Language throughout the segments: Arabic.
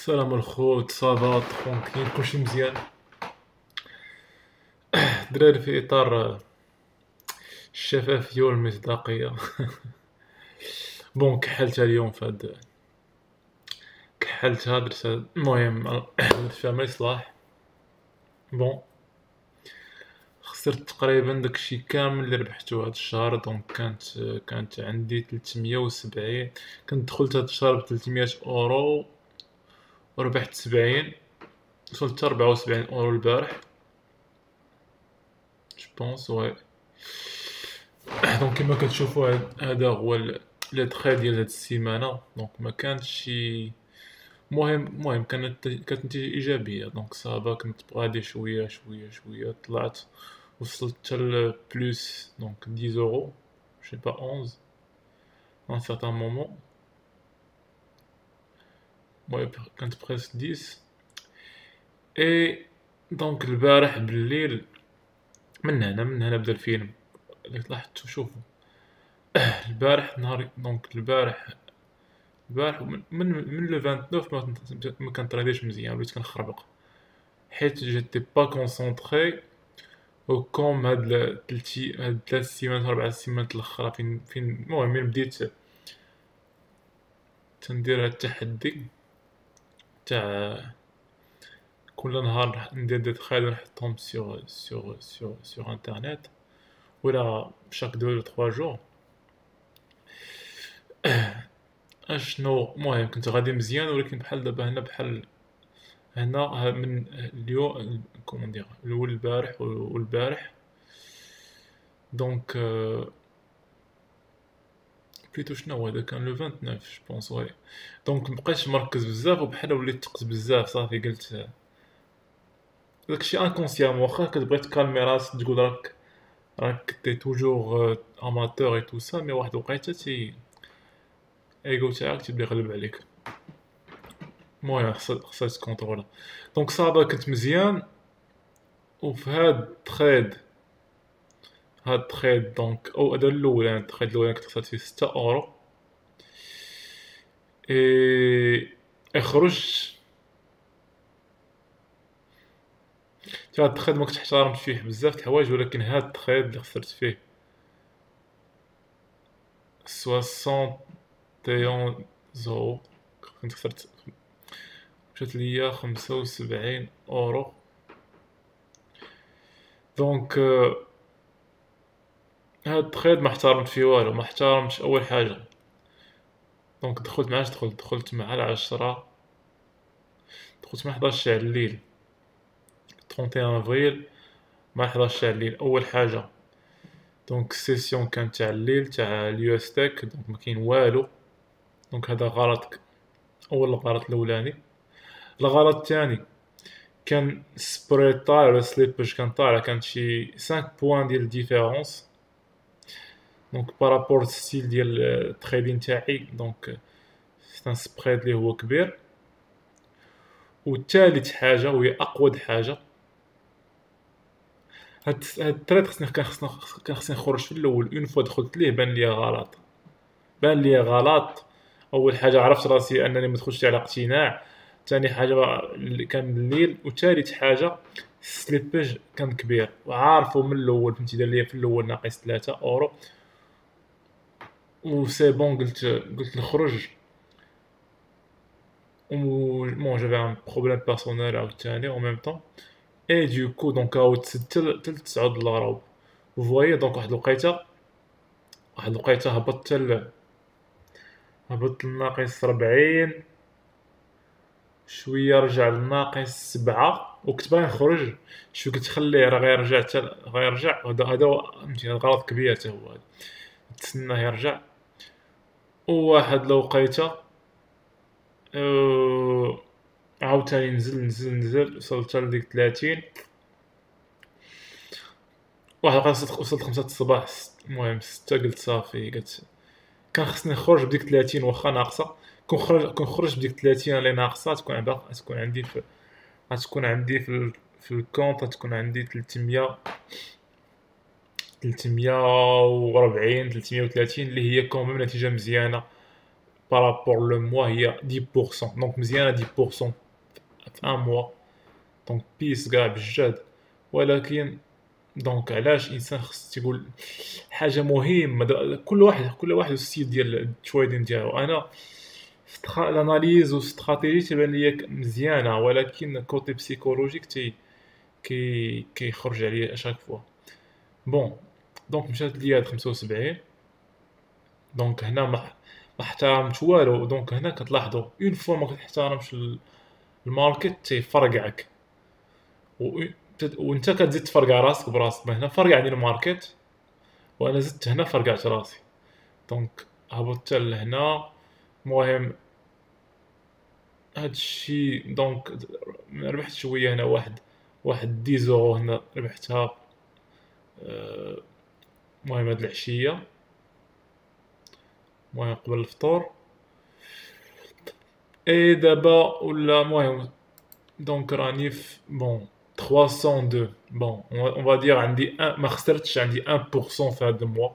السلام الخوت، صافا ترونكيل كلشي مزيان. دراري في اطار الشفافية والمصداقية. بون كحلتها اليوم كحلتها درتها المهم درت فيها ما يصلاح. بون خسرت تقريبا داكشي كامل اللي ربحتو هاد الشهر، دونك كانت عندي 370. كنت دخلت هاد الشهر ب 300 اورو وربحت 70. وصلت حتى 74 اورو البارح جوبونس وي. دونك كيما كتشوفوا هذا هو لي تخي ديال هاد السيمانه. دونك ما كانش شي المهم كانت نتيجه ايجابيه. دونك صافا كنت غادي شويه شويه شويه طلعت، وصلت حتى بلوس دونك 10 اورو جو با 11 ان سارتان مومون. المهم كانت بريسك 10. اي دونك البارح بالليل من هنا بدا الفيلم اللي لاحظتو. شوفوا البارح نهار دونك البارح من لو 29 ما كنتريديش مزيان، وليت كنخربق حيت جيتي با كونسونطري. وكوم هاد 3 سيمانات 4 سيمانات الاخرى فين المهم من بديت تندير هاد التحدي تاع كل نهار ندير دي تخيل ونحطهم سور انترنت، ولا شاك 2 و 3 جور. اشنو المهم كنت غادي مزيان، ولكن بحال دابا هنا بحال هنا من اليوم كومون دير الاول البارح والبارح دونك بليتو شنو هذا كان لو 29 جوبونس وي. دونك مبقيتش مركز بزاف، وبحال وليت تقت بزاف صافي قلت داكشي انكونسيامون. واخا كتبغي تكالمي راسك تقول راك تي توجور اماتور اي تو سا، مي واحد الوقيته ايغو تاعك تيبدا يغلب عليك. المهم خصها تكونطرولا. دونك صافا كنت مزيان. وفي هاد التريد دونك او هذا الاولاني، التريد الاولاني كنت خسرت فيه 6 اورو. خرجت حتى هاد التريد ما كنتش احترمت فيه بزاف د الحوايج، ولكن هاد التريد اللي خسرت فيه 61 زورو كنت خسرت، مشات ليا 75 اورو. دونك هاد التريد ما احترمت فيه والو، ما احترمتش اول حاجه. دونك دخلت مع العشرة، دخلت مع 11 تاع الليل 31 افريل مع 11 تاع الليل. اول حاجه دونك السيسيون كانت تاع الليل تاع اليو اس تك، دونك ما كاين والو. دونك هذا غلط، الغلط الاولاني. الغلط الثاني كان سبريد طالع ولا سليبج كان طالع، كان شي 5 بوان ديال ديفيرونس دونك بارابور ستيل ديال التريدين تاعي. دونك سي ان سبريد اللي هو كبير. وثالث حاجه وهي اقوى حاجه، هاد التريد كان خصني نخرج في الاول. اون فوا دخلت ليه بان ليا غلط. اول حاجه عرفت راسي انني ما دخلتش على اقتناع. ثاني حاجه اللي كان بالليل. وثالث حاجه السليبج كان كبير وعارفو من الاول، فهمتي دار ليا في الاول ناقص 3 اورو. و سي بون قلت نخرج. و بون جافي ان بروبليم بيرسونيل عاوتاني او ميم طون. اي دوكو دونك عاود تل 9 دولار. و فوايي دونك واحد الوقيته هبط لناقص 40 شويه، رجع لناقص 7. وكنت باغي نخرج شو قلت خليه راه غيرجع. هذا فهمتي غلط كبير حتى هو هذا، تسناه يرجع. وواحد الوقيته عاوتاني نزل وصلت لديك 30. واحد الوقيته وصلت 5 الصباح. المهم 6 قلت صافي، قلت كان خصني نخرج بديك 30 واخا ناقصه. كون خرج بديك 30 اللي ناقصه غتكون عندي في الكونط غتكون عندي 300 340 330 اللي هي كوميم نتيجه مزيانه بارابور لو موا هي 10%، دونك مزيانه 10% في ان موا، دونك بيس كاع بجد. ولكن دونك علاش الانسان خص تيقول حاجه مهمه؟ كل واحد والستيل ديال التريدين ديالو. انا الاناليز والاستراتيجي تبان ليا مزيانه، ولكن كوتي بسيكولوجيك كيخرج عليا اشاك فوا. بون دونك مشات ليا هاد 75، دونك هنا ما احترمت والو. دونك هنا كتلاحظوا اون فوا ما كتحترمش الماركت تيفرقعك، وانت كتزيد تفرقع راسك براسك. هنا فرقعني الماركت وانا زدت هنا فرقعت راسي، دونك هبطت لهنا. المهم هادشي دونك ربحت شويه هنا، واحد 10 زورو هنا ربحتها. المهم هاد العشيه، المهم قبل الفطور. اي دابا ولا المهم دونك راني في بون 302. بون اون فا عندي ما خسرتش، عندي 1% في هاد الموا.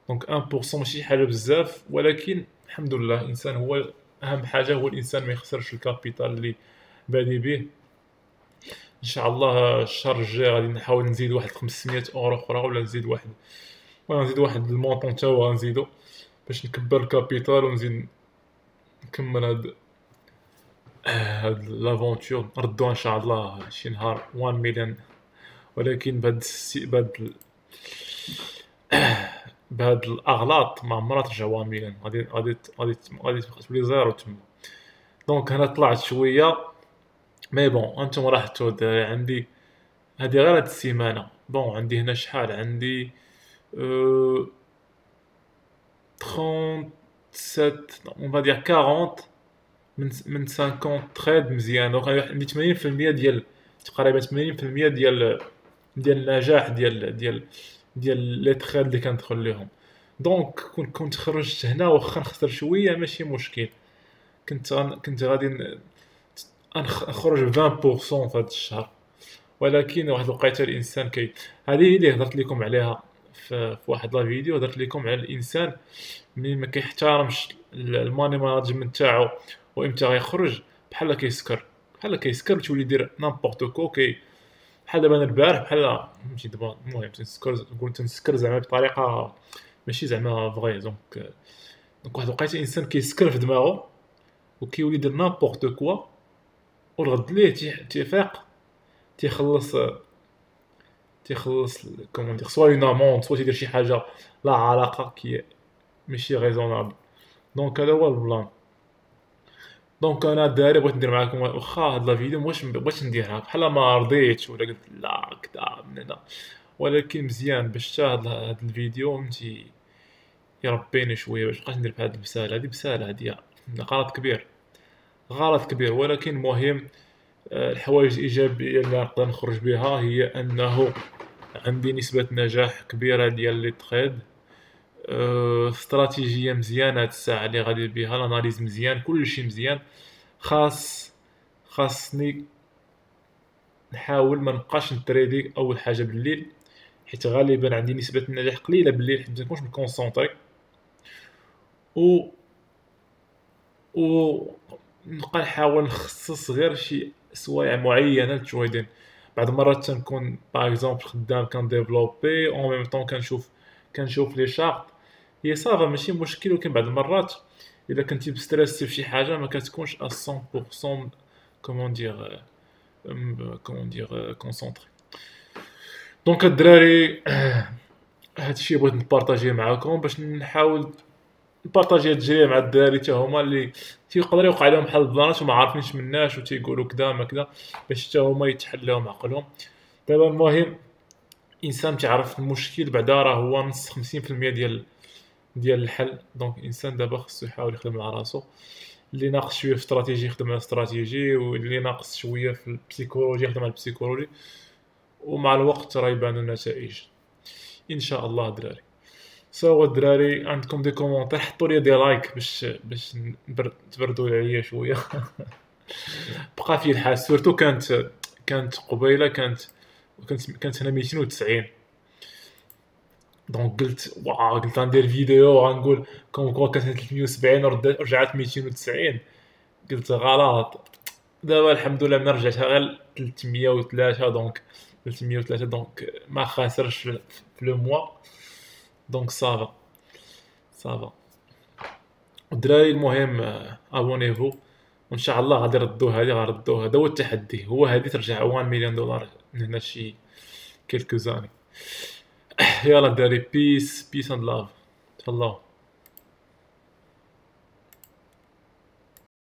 دونك 1% ماشي حاجه بزاف، ولكن الحمد لله. الانسان هو اهم حاجه، هو الانسان ما يخسرش الكابيتال اللي بادي به. ان شاء الله الشهر الجاي غادي نحاول نزيد واحد 500 اورو اخرى، ولا نزيد واحد المونطون تا هو غنزيدو باش نكبر الكابيتال ونزيد نكمل هاد لافونتور. نردوها ان شاء الله شي نهار 1 مليون، ولكن بهاد الاغلاط ما عمرها ترجع 1 مليون. غادي تولي زيرو تما. دونك هنا طلعت شويه، مي بون انتم لاحظتوا عندي هادي غير هاد السيمانه. بون عندي هنا شحال عندي 37 اون فادير 40 من 50 تريد مزيان. دونك عندي 80% ديال تقريبا 80% ديال النجاح ديال لي تريد اللي كندخل ليهم. دونك كنت خرجت هنا واخا نخسر شويه ماشي مشكل. كنت غادي نخرج 20% في هذا الشهر. ولكن واحد الوقيته الانسان هذه هي اللي هضرت لكم عليها في واحد لا فيديو. هضرت لكم على الانسان ملي ما كيحترمش الماني ماناجمنت تاعو وامتى غيخرج، بحال كيسكر تولي يدير نامبورط كو. بحال دابا انا البارح، بحال فهمتي دابا. المهم تنسكر زعما بطريقه ماشي زعما فغي. دونك واحد الوقيته الانسان كيسكر في دماغه وكيولي يدير نامبورط كوا، والغد ليه تيفيق تيخلص كومون دير سوا اون اموند، سوا تيدير شي حاجه لا علاقه كي ماشي ريزونابل. دونك هذا هو البلان. دونك انا الدراري بغيت ندير معاكم واخا هاد لا فيديو واش بغيت نديرها بحال ما رضيتش ولا قلت لا كدا من هنا، ولكن مزيان باش حتى هاد الفيديو فهمتي يربيني شويه باش مابقاش ندير بحال هاد البساله. هادي بساله، هادي غلط كبير. ولكن مهم الحوايج الايجابيه اللي نقدر نخرج بها هي انه عندي نسبه نجاح كبيره ديال لي تريد. استراتيجيه مزيانه هاد الساعه اللي غادي بها، الاناليز مزيان، كلشي مزيان. خاصني نحاول ما نبقاش نتريدي اول حاجه بالليل، حيت غالبا عندي نسبه النجاح قليله بالليل حيت ما كنكونش مكونسونطري. و نبقى نحاول نخصص غير شي سوايع معينه للتريدين. بعض المرات تنكون باغ اكزومبل خدام كنديفلوبي اون ميم طون كنشوف لي شارت، هي صافا ماشي مشكل. ولكن بعض المرات الا كنتي بستريسي في شي حاجه ما كتكونش 100% كومون دير كونسونطري. دونك الدراري هادشي بغيت نبارطاجيه معاكم باش نحاول نبارطاجي هاد التجربه مع الدراري حتى هما اللي تيقدر يوقع لهم بحال البلانات وما عارفينش مناش وتيقولوا كدا ما كدا، باش حتى هما يتحل لهم عقلهم. دابا المهم الانسان تعرف المشكل بعدا راه هو نص 50% ديال الحل. دونك الانسان دابا خصو يحاول يخدم على راسو. اللي ناقص شويه في استراتيجي يخدم على استراتيجي، واللي ناقص شويه في البسيكولوجي يخدم على البسيكولوجي، ومع الوقت راه يبانوا النتائج ان شاء الله. دراري سوا الدراري عندكم دي كومونتير، حطوا لي دي لايك باش تبردوا عليا شويه. بقى في الحال سورتو كانت قبيله كانت هنا 290. دونك قلت واو، قلت غندير فيديو غنقول كوم كوا كانت 370 ورجعت 290. قلت غلط. دابا الحمد لله ملي رجعتها غير 303، دونك 303، دونك ما خاسرش في لو موا. دونك صافا صافا. الدراري المهم ابونيفو، وان شاء الله غادي يردوها، هادي غردوها. هذا هو التحدي، هو هادي ترجع 1 مليون دولار من هنا شي كيلكو زاني. يلا الدراري، بيس بيس اند لاف. تهلاو.